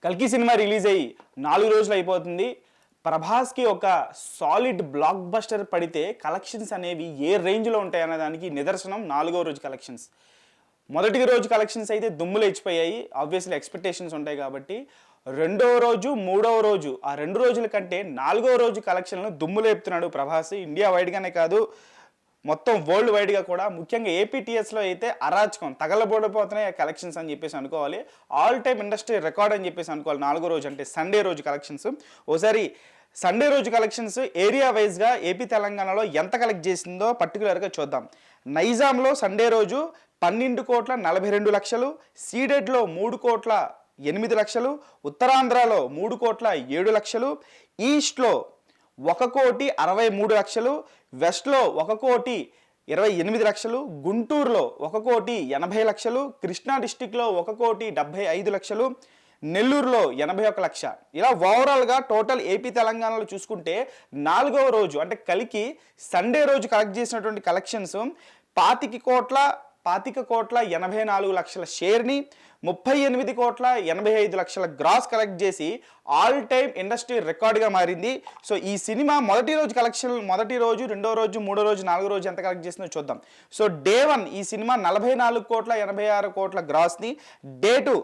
కల్కి cinema release అయ్యి 4 రోజులు అయిపోతుంది. ప్రభాస్‌కి ఒక సాలిడ్ బ్లాక్ బస్టర్ పడితే కలెక్షన్స్ అనేవి ఏ రేంజ్‌లో ఉంటాయన్న దానికి నిదర్శనం 4వ రోజు కలెక్షన్స్. మొదటి రోజు కలెక్షన్స్ అయితే దుమ్ము లేచిపోయాయి. ఆబ్వియస్లీ ఎక్స్‌పెక్టేషన్స్ ఉంటాయి కాబట్టి. రెండవ రోజు, మూడవ రోజు ఆ 2 రోజుల కంటే 4వ రోజు కలెక్షన్‌లను దుమ్ము లేపుతున్నాడు ప్రభాస్. ఇండియా వైడ్‌గానే కాదు, మొత్తం వరల్డ్ వైడ్గా కూడా, ముఖ్యంగా ఏపీటీఎస్లో అయితే అరాచకం తగలబడిపోతున్నాయి కలెక్షన్స్ అని చెప్పేసి అనుకోవాలి. ఆల్ టైమ్ ఇండస్ట్రీ రికార్డ్ అని చెప్పేసి అనుకోవాలి. 4వ రోజు అంటే సండే రోజు కలెక్షన్స్. ఓసారి సండే రోజు కలెక్షన్స్ ఏరియా వైజ్గా ఏపీ తెలంగాణలో ఎంత కలెక్ట్ చేసిందో పర్టికులర్గా చూద్దాం. నైజాంలో సండే రోజు 12,42,00,000, సీడెడ్లో 3,08,00,000, ఉత్తరాంధ్రలో 3,07,00,000, ఈస్ట్లో 1,63,00,000, వెస్ట్లో 1,28,00,000, గుంటూరులో 1,80,00,000, కృష్ణా డిస్టిక్లో 1,75,00,000, నెల్లూరులో 81,00,000. ఇలా ఓవరాల్గా టోటల్ ఏపీ తెలంగాణలో చూసుకుంటే 4వ రోజు అంటే కలికి సండే రోజు కలెక్ట్ చేసినటువంటి కలెక్షన్స్ 25,84,84,00,000 షేర్ని, 38,85,00,000 గ్రాస్ కలెక్ట్ చేసి ఆల్ టైమ్ ఇండస్ట్రీ రికార్డ్గా మారింది. సో ఈ సినిమా మొదటి రోజు కలెక్షన్, మొదటి రోజు, రెండో రోజు, మూడో రోజు, 4వ రోజు ఎంత కలెక్ట్ చేసిందో చూద్దాం. సో డే 1 ఈ సినిమా 44,86,00,000 గ్రాస్ని, డే 2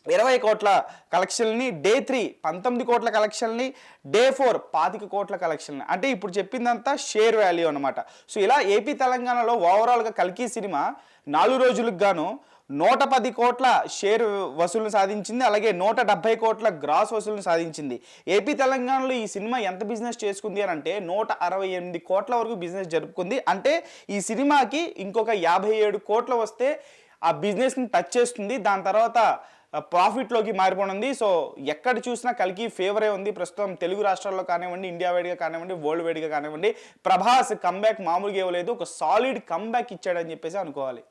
20 కోట్ల కలెక్షన్ని, డే 3 19 కోట్ల కలెక్షన్ని, డే 4 25 కోట్ల కలెక్షన్ని. అంటే ఇప్పుడు చెప్పిందంతా షేర్ వాల్యూ అనమాట. సో ఇలా ఏపీ తెలంగాణలో ఓవరాల్గా కల్కి సినిమా 4 రోజులకు గాను 110 కోట్ల షేర్ వసూలు సాధించింది. అలాగే 170 కోట్ల గ్రాస్ వసూలు సాధించింది. ఏపీ తెలంగాణలో ఈ సినిమా ఎంత బిజినెస్ చేసుకుంది అని అంటే 168 కోట్ల వరకు బిజినెస్ జరుపుకుంది. అంటే ఈ సినిమాకి ఇంకొక 57 కోట్ల వస్తే ఆ బిజినెస్ని టచ్ చేస్తుంది. దాని తర్వాత ప్రాఫిట్లోకి మారిపోనుంది. సో ఎక్కడ చూసినా కల్కి ఫేవరే ఉంది ప్రస్తుతం. తెలుగు రాష్ట్రాల్లో కానివ్వండి, ఇండియా వైడ్గా కానివ్వండి, వరల్డ్ వైడ్గా కానివ్వండి, ప్రభాస్ కంబ్యాక్ మామూలుగా ఇవ్వలేదు. ఒక సాలిడ్ కంబ్యాక్ ఇచ్చాడని చెప్పేసి అనుకోవాలి.